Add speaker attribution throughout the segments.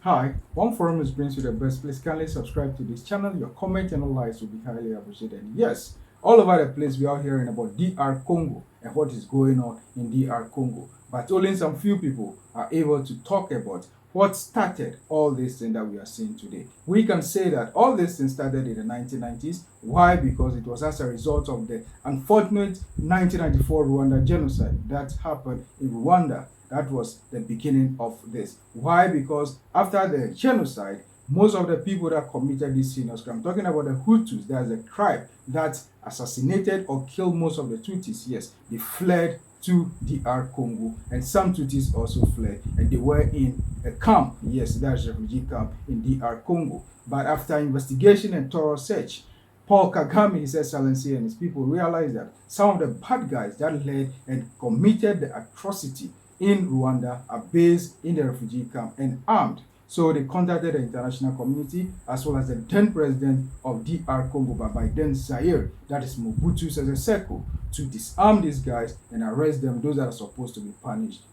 Speaker 1: Hi, one forum is brings you the best. Please kindly subscribe to this channel. Your comment and likes will be highly appreciated. Yes, all over the place we are hearing about DR Congo and what is going on in DR Congo. But only some few people are able to talk about what started all this thing that we are seeing today. We can say that all this thing started in the 1990s. Why? Because it was as a result of the unfortunate 1994 Rwanda genocide that happened in Rwanda. That was the beginning of this. Why? Because after the genocide, most of the people that committed this heinous crime, I'm talking about the Hutus, there's a tribe that assassinated or killed most of the Tutsis. Yes, they fled to DR Congo, and some Tutsis also fled, and they were in a camp. Yes, that's a refugee camp in DR Congo. But after investigation and thorough search, Paul Kagame, His Excellency, and his people realized that some of the bad guys that led and committed the atrocity in Rwanda are based in the refugee camp and armed. So they contacted the international community as well as the then president of DR Congo, by then Zaire, that is Mobutu Sese Seko, to disarm these guys and arrest them, those that are supposed to be punished,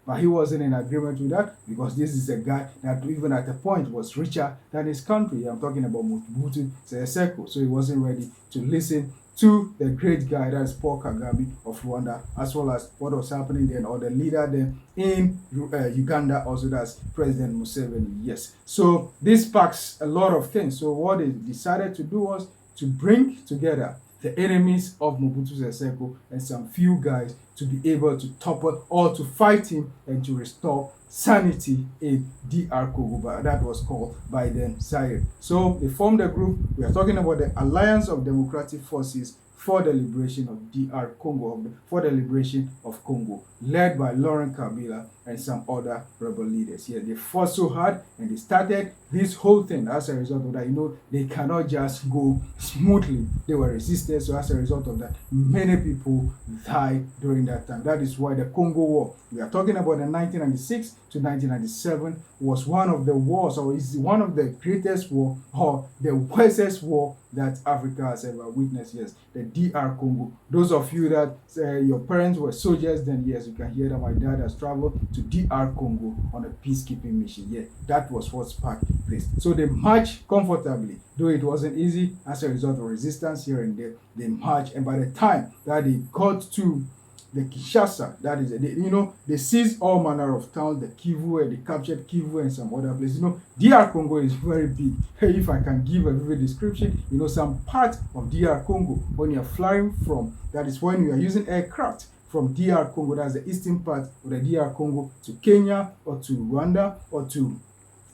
Speaker 1: But he wasn't in agreement with that because this is a guy that even at a point was richer than his country. I'm talking about Mobutu Sese Seko. So he wasn't ready to listen to the great guy, that is Paul Kagame of Rwanda, as well as what was happening then, or the leader then in Uganda, also that's President Museveni. Yes. So this sparks a lot of things. So what they decided to do was to bring together the enemies of Mobutu Sese Seko and some few guys to be able to topple or to fight him and to restore sanity in DR Congo. That was called by then Zaire. So they formed a group. We are talking about the Alliance of Democratic Forces for the liberation of DR Congo, for the liberation of Congo, led by Laurent Kabila and some other rebel leaders. Yeah, they fought so hard and they started this whole thing. As a result of that, they cannot just go smoothly. They were resisted. So as a result of that, many people died during that time. That is why the Congo War, we are talking about the 1996 to 1997, was one of the wars, or is one of the greatest war, or the worstest war that Africa has ever witnessed. Yes, the DR Congo. Those of you that your parents were soldiers, then yes, you can hear that my dad has traveled to DR Congo on a peacekeeping mission. Yeah, that was what sparked this. So they marched comfortably, though it wasn't easy as a result of resistance here and there. They marched, and by the time that they got to the Kinshasa, that is, they seized all manner of towns, the Kivu, and they captured Kivu and some other places. DR Congo is very big. Hey, if I can give a vivid description, some part of DR Congo, when you're flying from, that is when you are using aircraft from DR Congo, that's the eastern part of the DR Congo, to Kenya or to Rwanda or to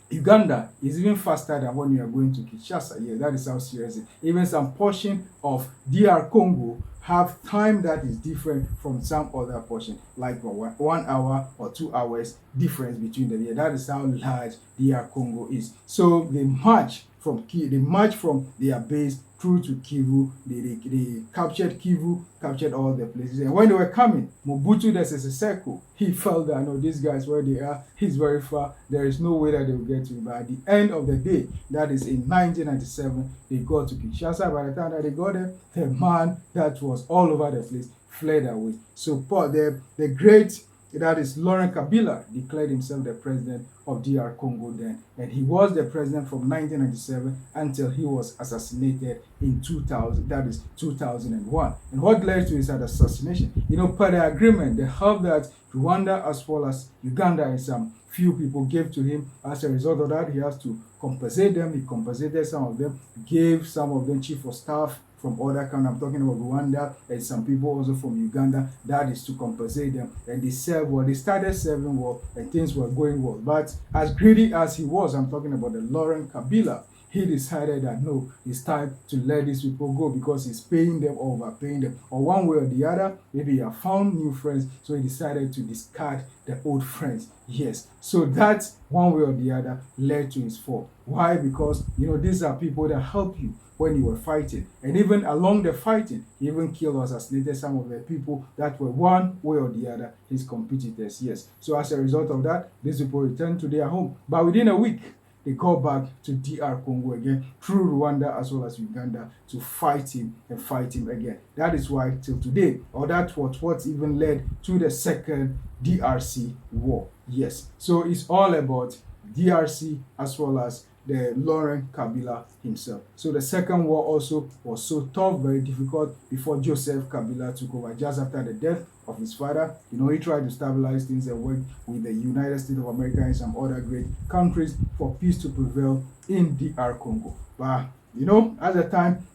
Speaker 1: Uganda, is even faster than when you are going to Kinshasa. Yeah, that is how serious it is. Even some portion of DR Congo have time that is different from some other portion, like 1 hour or 2 hours difference between them. Yeah, that is how large DR Congo is. So they march from their base through to Kivu. They captured Kivu, captured all the places. And when they were coming, Mobutu Sese Seko, he felt that, no, these guys, where they are, he's very far. There is no way that they will get to him. But at the end of the day, that is in 1997, they got to Kinshasa. By the time that they got there, the man that was all over the place fled away. So the great, that is Laurent Kabila, declared himself the president of DR Congo then. And he was the president from 1997 until he was assassinated in 2000, that is 2001. And what led to his assassination? Per the agreement, the help that Rwanda as well as Uganda and some few people gave to him, as a result of that, he has to compensate them. He compensated some of them, gave some of them chief of staff from other countries. I'm talking about Rwanda and some people also from Uganda. That is to compensate them. And they served well. They started serving well and things were going well. But as greedy as he was, I'm talking about the Laurent Kabila, he decided that no, it's time to let these people go because he's paying them or overpaying them. Or one way or the other, maybe he have found new friends, so he decided to discard the old friends. Yes. So that one way or the other led to his fall. Why? Because, these are people that help you when you were fighting. And even along the fighting, he even killed or assassinated some of the people that were one way or the other his competitors. Yes. So as a result of that, these people returned to their home. But within a week, they go back to DR Congo again through Rwanda as well as Uganda to fight him and fight him again. That is why till today, or that was what even led to the second DRC war. Yes. So it's all about DRC as well as the Laurent Kabila himself. So the second war also was so tough, very difficult before Joseph Kabila took over just after the death of his father. You know, he tried to stabilize things and work with the United States of America and some other great countries for peace to prevail in DR Congo. But, you know, at the time,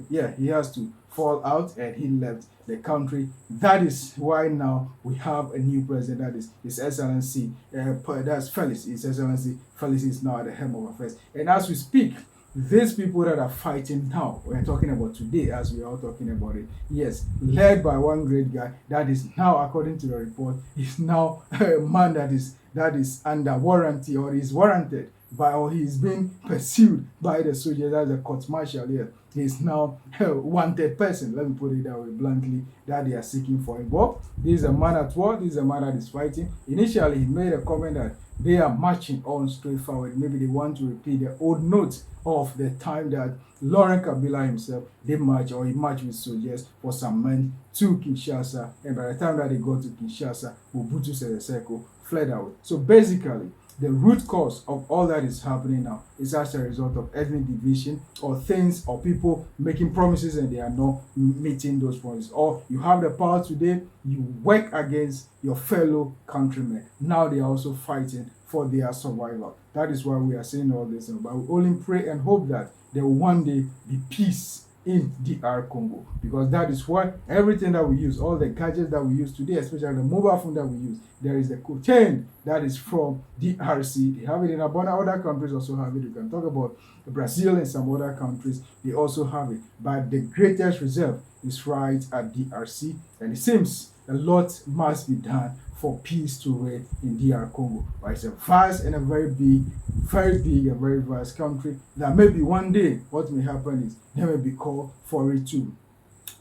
Speaker 1: he has to fall out and he left the country. That is why now we have a new president, that is His Excellency, that's Felix. His Excellency Felix is now at the helm of affairs. And as we speak, these people that are fighting now, we're talking about today as we are all talking about it, yes, led by one great guy that is now, according to the report, is now a man that is under warranty or is warranted by, or he is being pursued by the soldiers, as a court martial here. He is now a wanted person, let me put it that way bluntly, that they are seeking for him. Well, this is a man at war, this is a man that is fighting. Initially, he made a comment that they are marching on straight forward. Maybe they want to repeat the old notes of the time that Laurent Kabila himself did march, or he marched with soldiers for some men to Kinshasa. And by the time that they got to Kinshasa, Mobutu Sese Seko fled out. So basically, the root cause of all that is happening now is as a result of ethnic division, or things, or people making promises and they are not meeting those promises. Or you have the power today, you work against your fellow countrymen. Now they are also fighting for their survival. That is why we are saying all this. But we only pray and hope that there will one day be peace in DR Congo, because that is why everything that we use, all the gadgets that we use today, especially the mobile phone that we use, there is a chain that is from DRC. They have it in Abona. Other countries also have it. You can talk about Brazil and some other countries. They also have it. But the greatest reserve is right at DRC. And it seems a lot must be done for peace to reign in DR Congo. But it's a vast and a very big and very vast country that maybe one day what may happen is they may be called for it too.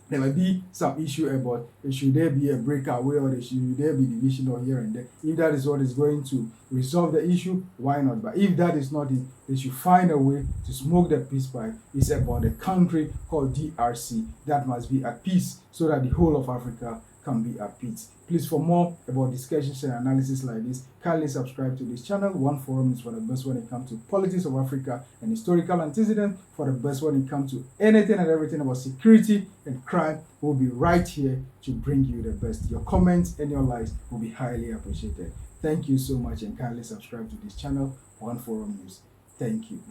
Speaker 1: There may be some issue about should there be a breakaway, or should there be division or here and there. If that is what is going to resolve the issue, why not? But if that is not it, they should find a way to smoke the peace pipe. It's about a country called DRC that must be at peace so that the whole of Africa can be at peace. Please, for more about discussions and analysis like this, kindly subscribe to this channel. One Forum is for the best when it comes to politics of Africa and historical antecedents. For the best when it comes to anything and everything about security and crime, we'll be right here to bring you the best. Your comments and your likes will be highly appreciated. Thank you so much, and kindly subscribe to this channel, One Forum News. Thank you.